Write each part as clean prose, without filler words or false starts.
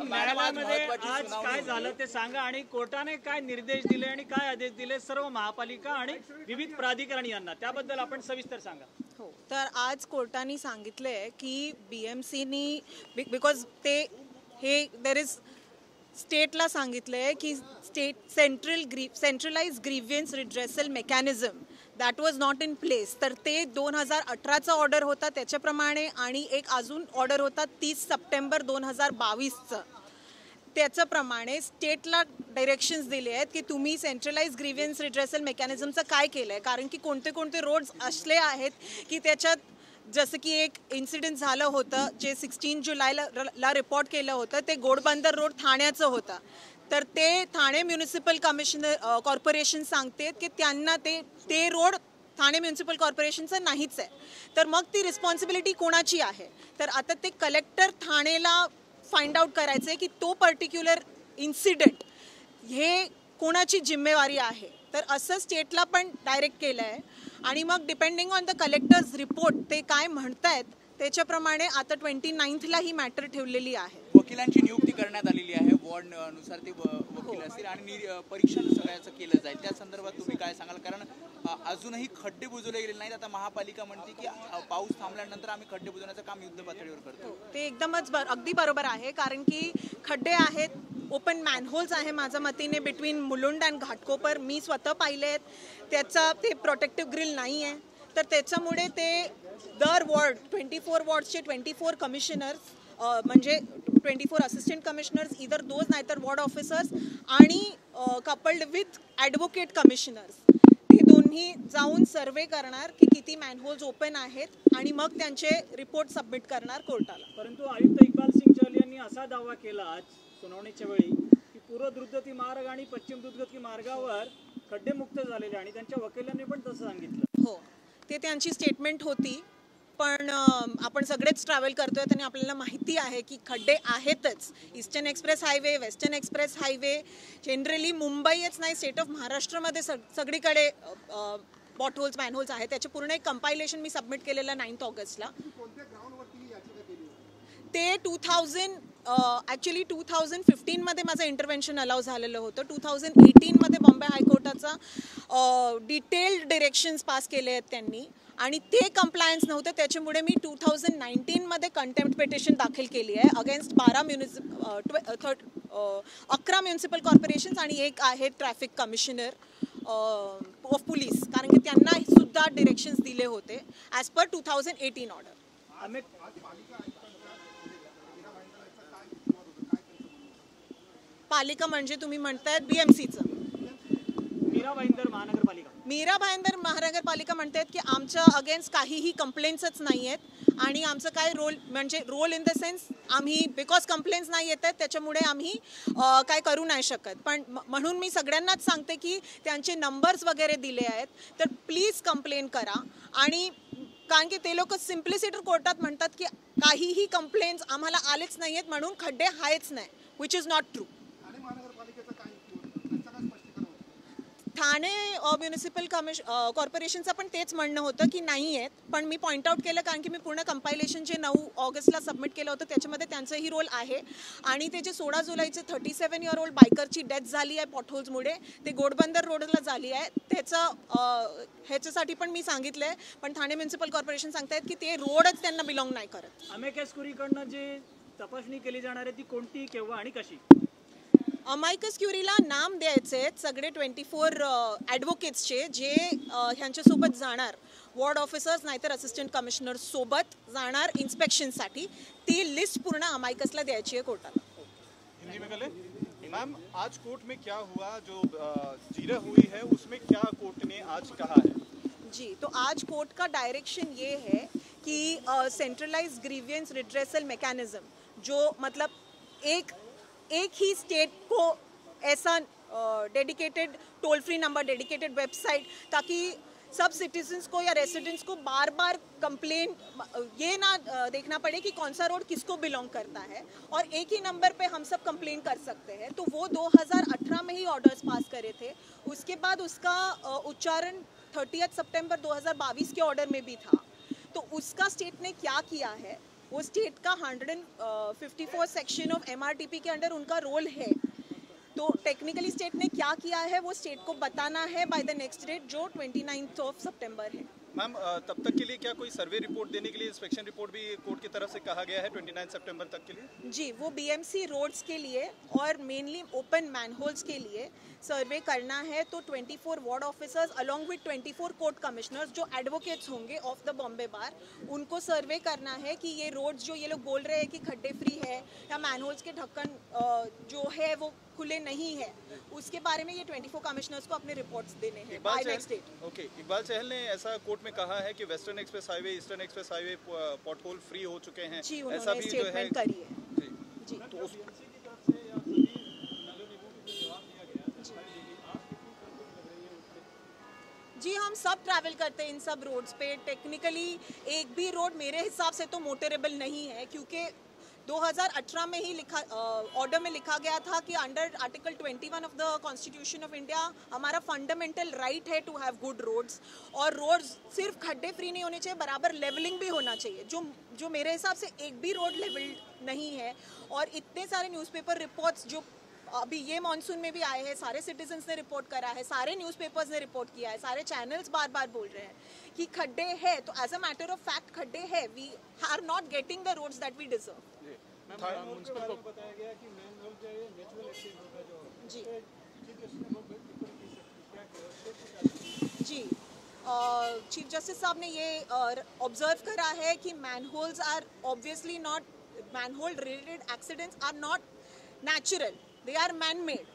न्यायालयामध्ये आज काय झालं ते सांगा आणि कोर्टाने काय निर्देश दिले आणि काय आदेश दिले सर्व महापालिका आणि विविध प्राधिकरण यांना, त्याबद्दल आपण सविस्तर सांगा. हो, तर आज कोर्टाने सांगितलंय की बीएमसीनी बिकॉज ते हे देर इज स्टेटला सांगितलंय की state centralize grievance redressal mechanism that was not in place. तर ते 2018चा ऑर्डर होता त्याच्याप्रमाणे आणि एक अजून ऑर्डर होता 30 सप्टेंबर 2022चं. त्याच्याप्रमाणे स्टेटला डायरेक्शन्स दिले आहेत की तुम्ही सेंट्रलाइज ग्रीव्हन्स रिड्रेसल मेकॅनिझमचं काय केलं आहे, कारण की कोणते कोणते रोड्स असले आहेत की त्याच्यात जसं की एक इन्सिडेंट झालं होतं जे 16 जुलैला रिपोर्ट केलं होतं, ते घोडबंदर रोड ठाण्याचं होतं. तर ते ठाणे म्युनिसिपल कॉर्पोरेशन सांगते की त्यांना ते रोड ठाणे म्युनिसिपल कॉर्पोरेशनचं नाहीच आहे. तर मग ती रिस्पॉन्सिबिलिटी कोणाची आहे, तर आता ते कलेक्टर ठाणेला फाइंड आउट करायचं आहे की तो पर्टिक्युलर इन्सिडेंट हे कोणाची जिम्मेवारी आहे. तर असं स्टेटला पण डायरेक्ट केलं आहे आणि मग depending on the collector's report ते काय म्हणतायत त्याच्याप्रमाणे आता 29ला ही मॅटर ठेवलेली आहे. वकिलांची नियुक्ती करण्यात आलेली आहे, वॉर्ड नुसार ते वकील असतील आणि परीक्षण सगळ्याचं केलं जाईल. त्या संदर्भात तुम्ही काय सांगाल, कारण अजूनही खड्डे बुजवले गेले नाहीत. आता महापालिका म्हणते की पाऊस थांबल्यानंतर आम्ही खड्डे बुजवण्याचं काम युद्ध पातळीवर करतो. ते एकदमच अगदी बरोबर आहे, कारण की खड्डे आहेत, ओपन मॅनहोल्स आहे माझ्या मतीने बिटवीन मुलुंड अँड घाटकोपर. मी स्वतः पाहिले आहेत, त्याचा ते प्रोटेक्टिव्ह ग्रिल नाही आहे. तर त्याच्यामुळे ते दर वॉर्ड 24 वॉर्ड्सचे 24 कमिशनर्स म्हणजे 24 असिस्टंट कमिशनर्स इधर दोज नाहीतर वॉर्ड ऑफिसर्स आणि कपल्ड विथ ॲडव्होकेट कमिशनर्स ते दोन्ही जाऊन सर्वे करणार की किती मॅनहोल्स ओपन आहेत आणि मग त्यांचे रिपोर्ट सबमिट करणार कोर्टाला. परंतु आयुक्त इक्बाल सिंग चहल यांनी असा दावा केला आज सुनावणीच्या वेळी की पूर्व द्रुतगती मार्ग आणि पश्चिम द्रुतगती मार्गावर खड्डे मुक्त झालेले आणि त्यांच्या वकिलांनी पण तसं सांगितलं. हो, ते त्यांची स्टेटमेंट होती, पण आपण सगळेच ट्रॅव्हल करतोय आणि आपल्याला माहिती आहे की खड्डे आहेतच. Eastern express highway, western express highway, generally मुंबईच नाही स्टेट ऑफ महाराष्ट्रामध्ये सगळीकडे बॉटहोल्स मॅनहोल्स आहेत. त्याचे पूर्ण एक कंपायलेशन मी सबमिट केलेलं 9 ऑगस्टला. ते 2018 मध्ये माझं इंटरव्हेन्शन अलाव झालेलं होतं. 2018 मध्ये बॉम्बे हायकोर्टाचा डिटेल्ड डिरेक्शन्स पास केले आहेत त्यांनी आणि ते कंप्लायन्स नव्हतं. त्याच्यामुळे मी 2019 मध्ये कंटेम्प्ट पिटिशन दाखल केली आहे अगेन्स्ट 11 म्युनिसिपल कॉर्पोरेशन्स आणि एक आहे ट्रॅफिक कमिशनर ऑफ पोलीस, कारण की त्यांना सुद्धा डिरेक्शन्स दिले होते ॲज पर 2018 ऑर्डर. पालिका म्हणजे तुम्ही म्हणतायत बीएमसीचं मीरा भाईंदर महानगरपालिका म्हणतात की आमच्या अगेन्स्ट काहीही कंप्लेंट्सच नाही आहेत आणि आमचं काय रोल इन द सेन्स आम्ही बिकॉज कंप्लेंट्स नाही येत आहेत त्याच्यामुळे आम्ही काय करू नाही शकत. पण म्हणून मी सगळ्यांनाच सांगते की त्यांचे नंबर्स वगैरे दिले आहेत तर प्लीज कंप्लेन करा. आणि कारण की ते लोक सिम्प्लिसिटी कोर्टात म्हणतात की काहीही कंप्लेंट्स आम्हाला आलेच नाही आहेत म्हणून खड्डे आहेच नाही, which is not true. Thane municipal कॉर्पोरेशनचं पण तेच म्हणणं होतं की नाही आहेत, पण मी पॉईंट आउट केलं कारण की मी पूर्ण कंपायलेशन जे 9 ऑगस्टला सबमिट केलं होतं त्याच्यामध्ये त्यांचंही रोल आहे. आणि ते जे 16 जुलैचे 37 इयर ओल्ड बायकरची डेथ झाली आहे पॉटहोल्समुळे, ते घोडबंदर रोडला झाली आहे, ह्याच्यासाठी पण मी सांगितलं आहे. पण ठाणे म्युनिसिपल कॉर्पोरेशन सांगतायत की ते रोडच त्यांना बिलॉंग नाही करत. अमेकस क्युरीकडनं जे तपासणी केली जाणार आहे ती कोणती, केव्हा आणि कशी? अमायकस क्युरीला नाम द्यायचे आहेत सगळे 24 ॲडव्होकेट्सचे जे ह्यांच्यासोबत जाणार, वॉर्ड ऑफिसर्स नाहीतर असिस्टंट कमिशनर सोबत जाणार इन्स्पेक्शनसाठी. ती लिस्ट पूर्ण अमायकसला द्यायची आहे कोर्टाला. हिंदी में गले मैम, आज कोर्ट में क्या हुआ, जो जीरा हुई है उसमें क्या कोर्ट ने आज कहा है? जी, तो आज कोर्ट का डायरेक्शन ये है कि सेंट्रलाइज ग्रीवियंस रिड्रेसल मैकेनिज्म जो मतलब एक ही स्टेट को ऐसा dedicated toll free number, dedicated website, ताकि सब सिटीजन्स को या रेसिडेंट्स को बार बार कंप्लेन ये ना देखना पड़े कि कौन सा रोड किसको बिलोंग करता है और एक ही नंबर पे हम सब कंप्लेन कर सकते हैं. तो वो 2018 में ही ऑर्डर्स पास करे थे. उसके बाद उसका उच्चारण 30 सितंबर 2022 के ऑर्डर में भी था. तो उसका स्टेट ने क्या किया है वो स्टेट का 154 सेक्शन ऑफ MRTP के अंडर उनका रोल है। तो टेक्निकली स्टेट ने क्या किया है वो स्टेट को बताना है बाय द नेक्स्ट डेट जो 29 ऑफ सितंबर है। मैम तब तक के लिए क्या कोई सर्वे रिपोर्ट देने के लिए इंस्पेक्शन रिपोर्ट भी कोर्ट की तरफ से कहा गया है 29 सितंबर तक के लिए? जी, वो BMC रोड्स के लिए और मेनली ओपन मैनहोल्स के लिए सर्वे करना है। तो 24 ward officers along with 24 court commissioners जो एडवोकेट्स होंगे ऑफ द बॉम्बे बार, उनको सर्वे करना है कि ये रोड्स जो ये लोग बोल रहे हैं कि खड्डे फ्री है या मैनहोल्स के ढक्कन जो है वो खुले नहीं है, उसके बारे में ये 24 कमिश्नर्स को अपने रिपोर्ट्स देने हैं by next date. Okay, Iqbal Chahal ने ऐसा कोर्ट में कहा है कि western express highway, eastern express highway pothole free हो चुके हैं। जी, ऐसा उन्होंने भी जो है स्टेटमेंट करी है। जी, जी, तो उस जी हम सब ट्रैवल करते हैं इन सब रोड्स पे। टेक्निकली एक भी रोड मेरे हिसाब से तो मोटरेबल नहीं है, क्योंकि 2018 में ही लिखा ऑर्डर में लिखा गया था कि under article 21 of the constitution of India हमारा फंडामेंटल राइट है टू हैव गुड रोड्स, और रोड्स सिर्फ खड्डे फ्री नहीं होने चाहिए, बराबर लेवलिंग भी होना चाहिए, जो मेरे हिसाब से एक भी रोड लेवल्ड नहीं है। और इतने सारे न्यूज़पेपर रिपोर्ट्स जो अभी ये मानसून में भी आए हैं, सारे सिटीजन्स ने रिपोर्ट करा है, सारे न्यूज़पेपर्स ने रिपोर्ट किया है, सारे चैनल्स बार बार बोल रहे हैं कि खड्डे है। तो as a matter of fact खड्डे है, we are not getting the roads that we deserve. बताया गया कि मैनहोल जो है नेचुरल एक्सीडेंट होता है जो जी जी चीफ जस्टिस साहब ने ये ऑब्जर्व करा है कि manholes are obviously not, manhole related accidents are not natural, they are man made.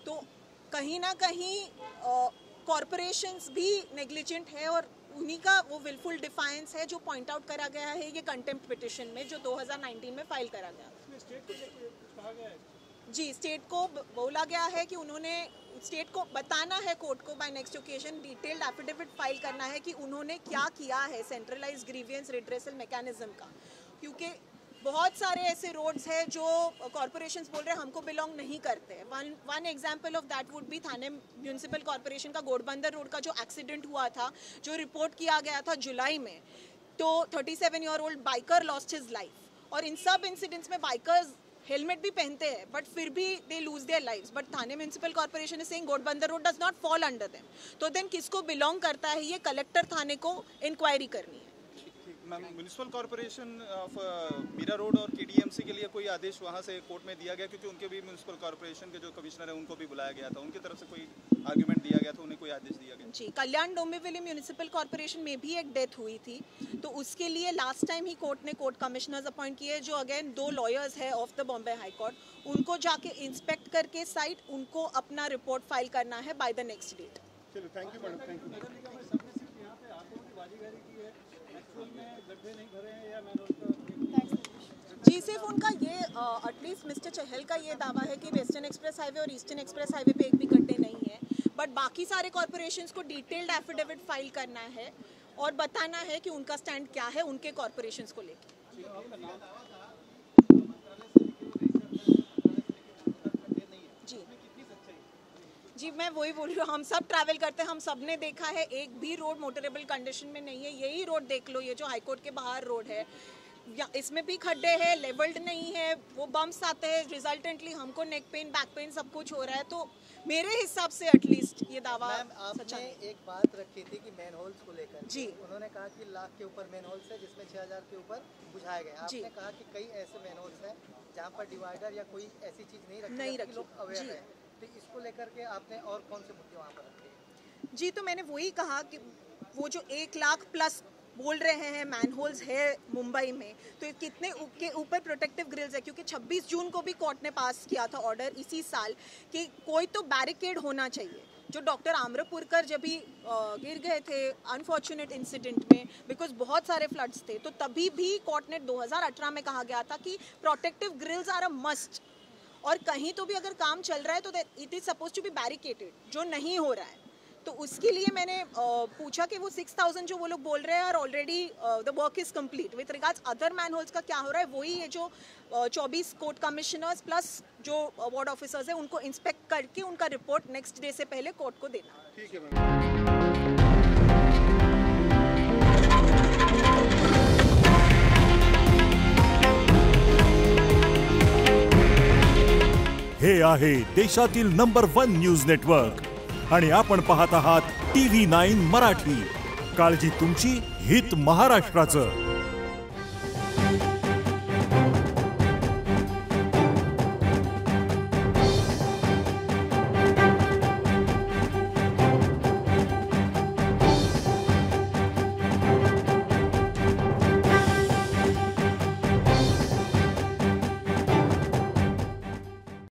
तो कहीं ना कहीं कॉरपोरेशंस भी नेग्लिजेंट है, और उन्हीं का वो विलफुल डिफायंस है जो पॉइंट आउट करा गया है ये कंटेम्प्ट पिटिशन में जो 2019 में फाइल करा गया। जी, स्टेट को बोला गया है कि उन्होंने स्टेट को बताना है कोर्ट को by next occasion, detailed affidavit file करना है कि उन्होंने क्या किया है सेंट्रलाइज्ड ग्रीवियंस रिड्रेसल मैकेनिज्म का, क्योंकि बहुत सारे ऐसे रोड्स हैं जो कॉरपोरेशंस बोल रहे हैं हमको बिलोंग नहीं करते हैं। One example of that would be Thane municipal corporation का घोड़बंदर रोड का जो एक्सीडेंट हुआ था, जो रिपोर्ट किया गया था जुलाई में, तो 37 year old biker lost his life. और इन सब इंसिडेंट्स में बाइकर्स हेलमेट भी पहनते हैं बट फिर भी they lose their lives, but Thane municipal corporation is saying Ghodbunder road does not fall under them. तो देन किसको बिलोंग करता है, ये कलेक्टर थाने को इंक्वायरी करनी है। Ma'am, municipal corporation of Mira road और KDMC के लिए कोई आदेश वहाँ से कोर्ट में दिया गया, क्योंकि उनके भी म्युनिसिपल कॉर्पोरेशन के जो कमिश्नर है उनको भी बुलाया गया था, उनकी तरफ से कोई आर्ग्यूमेंट दिया गया था, उन्हें कोई आदेश दिया गया? जी, कल्याण डोंबिवली म्यूनिसिपल कॉर्पोरेशन में भी एक डेथ हुई थी, तो उसके लिए लास्ट टाइम ही कोर्ट ने कोर्ट कमिश्नर्स अपॉइंट किए जो अगेन 2 लॉयर्स है of the Bombay high court, उनको जाके इंस्पेक्ट करके साइट उनको अपना रिपोर्ट फाइल करना है बाय द नेक्स्ट डेट। चलो, thank you madam, thank you. जी, सिर्फ उनका ये एटलीस्ट मिस्टर चहल का ये दावा है कि वेस्टर्न एक्सप्रेस हाईवे और ईस्टर्न एक्सप्रेस हाईवे पे एक भी गड्ढे नहीं है, बट बाकी सारे कॉरपोरेशंस को डिटेल्ड एफिडेविट फाइल करना है और बताना है कि उनका स्टैंड क्या है उनके कॉरपोरेशंस को लेकर। जी जी, मैं वही बोल रही हूँ, हम सब ट्रैवल करते हैं, हम सब ने देखा है एक भी रोड मोटरेबल कंडीशन में नहीं है। यही रोड देख लो, ये जो हाईकोर्ट के बाहर रोड है, इसमें भी खड्डे हैं, लेवल्ड नहीं है, वो बम्प्स आते हैं, रिजल्टेंटली हमको नेक पेन, बैक पेन सब कुछ हो रहा है। तो मेरे हिसाब से एटलीस्ट ये दावा सच्चा आपने नहीं। एक बात रखी थी कि मैन होल्स को लेकर, जी। उन्होंने कहा कि 1 लाख के ऊपर मैन होल्स है जिसमें 6000 के ऊपर बुझाए गए। जी। आपने कहा कि कई ऐसे मैन होल्स हैं जहाँ पर डिवाइडर या कोई ऐसी चीज नहीं रखी नहीं जाती, रखी। लोग अवेयर जी। है। तो इसको लेकर के आपने और कौन से मुद्दे वहाँ पर रखे? जी, तो मैंने वही कहा कि वो जो 1 लाख प्लस बोल रहे हैं मैनहोल्स है मुंबई में, तो कितने के ऊपर प्रोटेक्टिव ग्रिल्स है, क्योंकि 26 जून को भी कोर्ट ने पास किया था ऑर्डर इसी साल कि कोई तो बैरिकेड होना चाहिए। जो डॉक्टर आम्रपुरकर जब भी गिर गए थे अनफॉर्चुनेट इंसिडेंट में, बिकॉज बहुत सारे फ्लड्स थे, तो तभी भी कोर्ट ने 2018 में कहा गया था कि protective grills are a must, और कहीं तो भी अगर काम चल रहा है तो it is suppose to be barricaded, जो नहीं हो रहा है। तो उसके लिए मैंने पूछा कि वो 6000 जो वो लोग बोल रहे हैं और already the work is complete with regards other manholes का क्या हो रहा है। वही है जो 24 कोर्ट कमिश्नर्स प्लस जो वार्ड ऑफिसर्स हैं उनको इंस्पेक्ट करके उनका रिपोर्ट नेक्स्ट डे से पहले कोर्ट को देना। ठीक है मैम। हे आहे देशातील नंबर 1 न्यूज नेटवर्क आणि आपण पाहत आहात TV9 मराठी. काळजी तुमची, हित महाराष्ट्राचं.